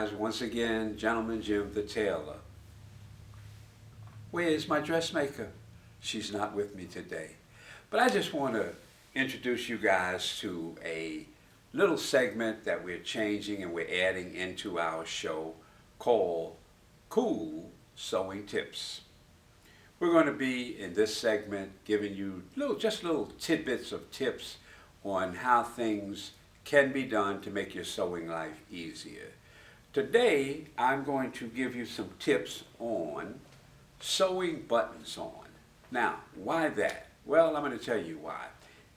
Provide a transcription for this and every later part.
guys, once again, Gentleman Jim the Tailor. Where is my dressmaker? She's not with me today. But I just want to introduce you guys to a little segment that we're changing and we're adding into our show called Cool Sewing Tips. We're going to be in this segment giving you just little tidbits of tips on how things can be done to make your sewing life easier. Today, I'm going to give you some tips on sewing buttons on. Now, why that? Well, I'm going to tell you why.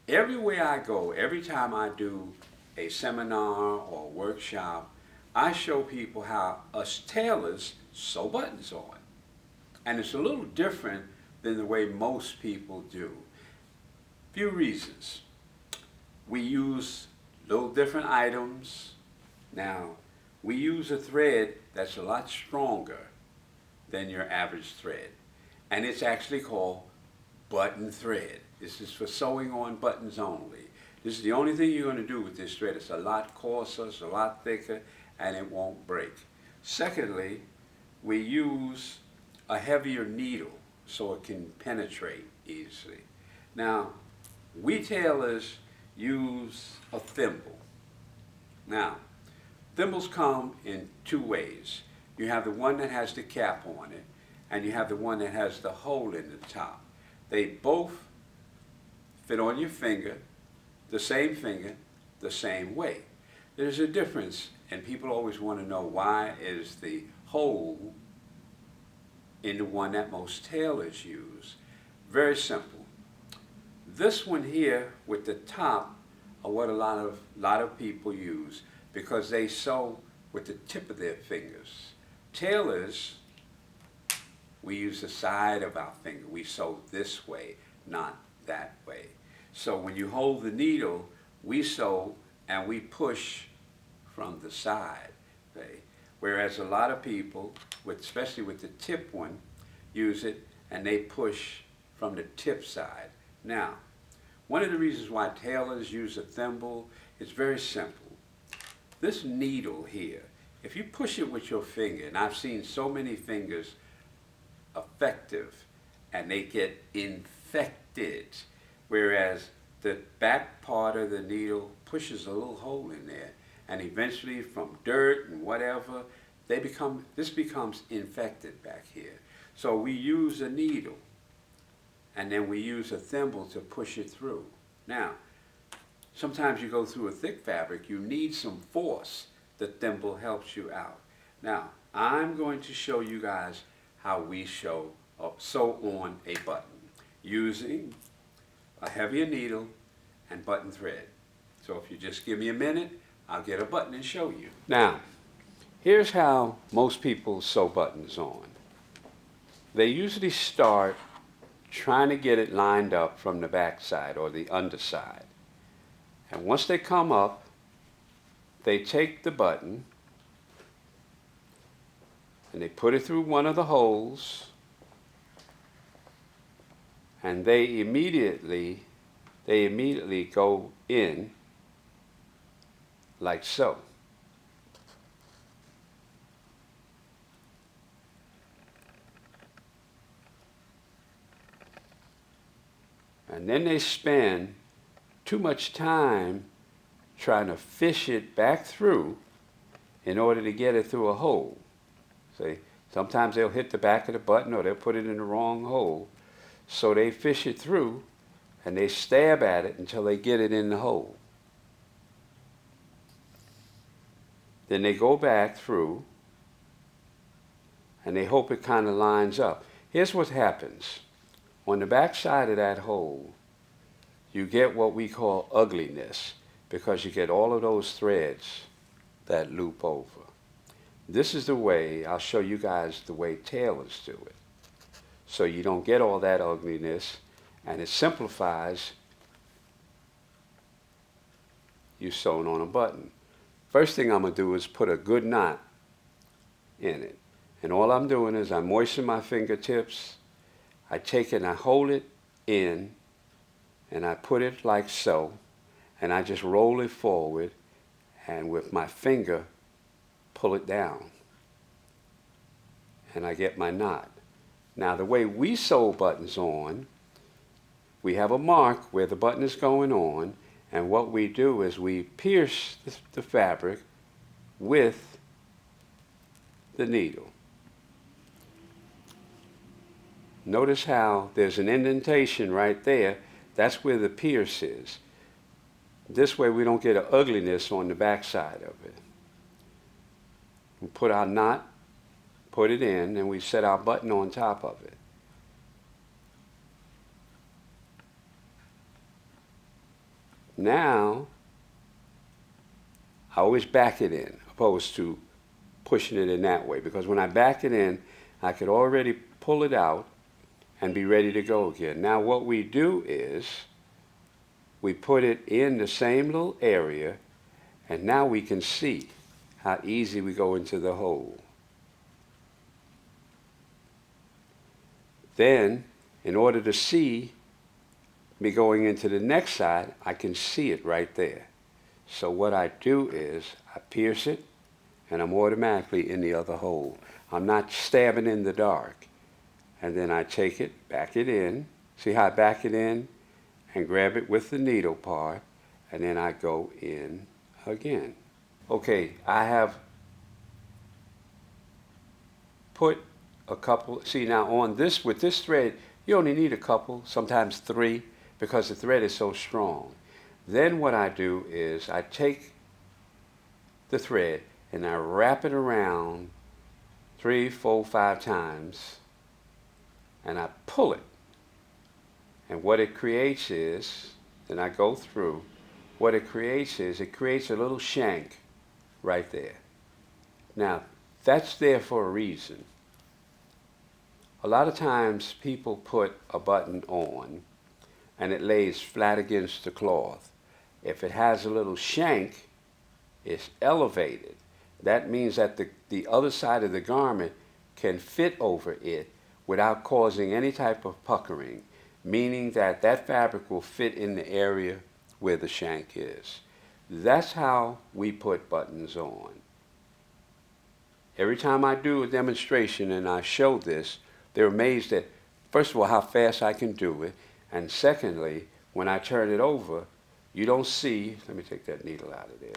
Everywhere I go, every time I do a seminar or workshop, I show people how us tailors sew buttons on. And it's a little different than the way most people do. Few reasons. We use little different items. Now, we use a thread that's a lot stronger than your average thread. And it's actually called button thread. This is for sewing on buttons only. This is the only thing you're going to do with this thread. It's a lot coarser, it's a lot thicker, and it won't break. Secondly, we use a heavier needle so it can penetrate easily. Now, we tailors use a thimble. Now, thimbles come in two ways. You have the one that has the cap on it, and you have the one that has the hole in the top. They both fit on your finger, the same way. There's a difference, and people always want to know why is the hole in the one that most tailors use. Very simple. This one here with the top are what a lot of people use because they sew with the tip of their fingers. Tailors, we use the side of our finger. We sew this way, not that way. So when you hold the needle, we sew and we push from the side. Okay? Whereas a lot of people, especially with the tip one, use it and they push from the tip side. Now, one of the reasons why tailors use a thimble is very simple. This needle here, if you push it with your finger, and I've seen so many fingers effective and they get infected, whereas the back part of the needle pushes a little hole in there, and eventually from dirt and whatever, this becomes infected back here. So we use a needle, and then we use a thimble to push it through. Now, sometimes you go through a thick fabric, you need some force. The thimble helps you out. Now, I'm going to show you guys how we sew on a button using a heavier needle and button thread. So if you just give me a minute, I'll get a button and show you. Now, here's how most people sew buttons on. They usually start trying to get it lined up from the back side or the underside. And once they come up, they take the button and they put it through one of the holes, and they immediately go in like so. And then they spend too much time trying to fish it back through in order to get it through a hole. See, sometimes they'll hit the back of the button or they'll put it in the wrong hole. So they fish it through and they stab at it until they get it in the hole. Then they go back through and they hope it kind of lines up. Here's what happens. On the back side of that hole, you get what we call ugliness because you get all of those threads that loop over. This is the way, I'll show you guys the way tailors do it. So you don't get all that ugliness, and it simplifies you sewing on a button. First thing I'm going to do is put a good knot in it. And all I'm doing is I moisten my fingertips, I take it and I hold it in, and I put it like so, and I just roll it forward, and with my finger pull it down and I get my knot. Now the way we sew buttons on, we have a mark where the button is going on, and what we do is we pierce the fabric with the needle. Notice how there's an indentation right there. That's where the pierce is. This way we don't get an ugliness on the back side of it. We put our knot, put it in, and we set our button on top of it. Now, I always back it in, opposed to pushing it in that way, because when I back it in, I could already pull it out and be ready to go again. Now what we do is, we put it in the same little area, and now we can see how easy we go into the hole. Then, in order to see me going into the next side, I can see it right there. So what I do is, I pierce it, and I'm automatically in the other hole. I'm not stabbing in the dark. And then I take it, back it in. See how I back it in? And grab it with the needle part, and then I go in again. Okay, I have put a couple, see now on this, with this thread, you only need a couple, sometimes 3, because the thread is so strong. Then what I do is I take the thread and I wrap it around 3, 4, 5 times, and I pull it. And what it creates is, and I go through, what it creates is, it creates a little shank right there. Now, that's there for a reason. A lot of times people put a button on and it lays flat against the cloth. If it has a little shank, it's elevated. That means that the other side of the garment can fit over it without causing any type of puckering, meaning that that fabric will fit in the area where the shank is. That's how we put buttons on. Every time I do a demonstration and I show this, they're amazed at, first of all, how fast I can do it, and secondly, when I turn it over, you don't see, let me take that needle out of there,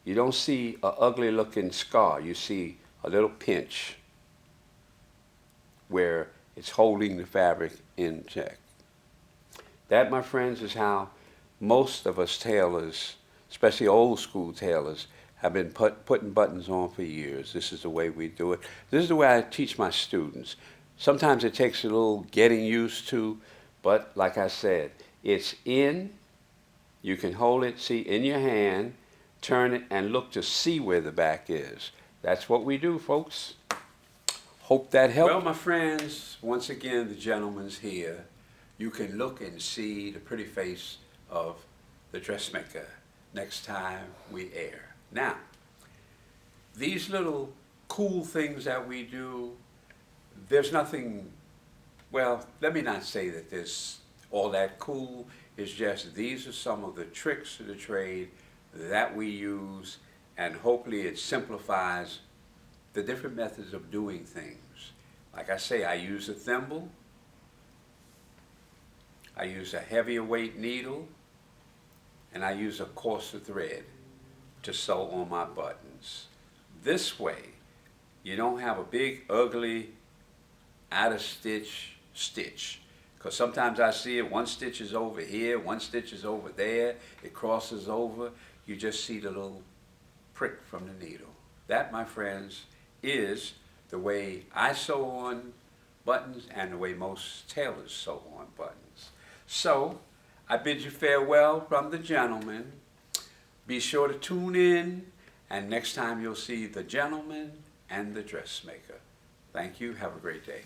you don't see an ugly looking scar, you see a little pinch where it's holding the fabric in check. That, my friends, is how most of us tailors, especially old school tailors, have been putting buttons on for years. This is the way we do it. This is the way I teach my students. Sometimes it takes a little getting used to, but like I said, it's in, you can hold it, see, in your hand, turn it, and look to see where the back is. That's what we do, folks. Hope that helped. Well, my friends, once again, the gentleman's here. You can look and see the pretty face of the dressmaker next time we air. Now, these little cool things that we do, there's nothing, well, let me not say that there's all that cool. It's just these are some of the tricks of the trade that we use, and hopefully it simplifies the different methods of doing things. Like I say, I use a thimble, I use a heavier weight needle, and I use a coarser thread to sew on my buttons. This way, you don't have a big, ugly, out of stitch, because sometimes I see it, one stitch is over here, one stitch is over there, it crosses over, you just see the little prick from the needle. That, my friends, is the way I sew on buttons and the way most tailors sew on buttons. So, I bid you farewell from the gentleman. Be sure to tune in, and next time you'll see the gentleman and the dressmaker. Thank you. Have a great day.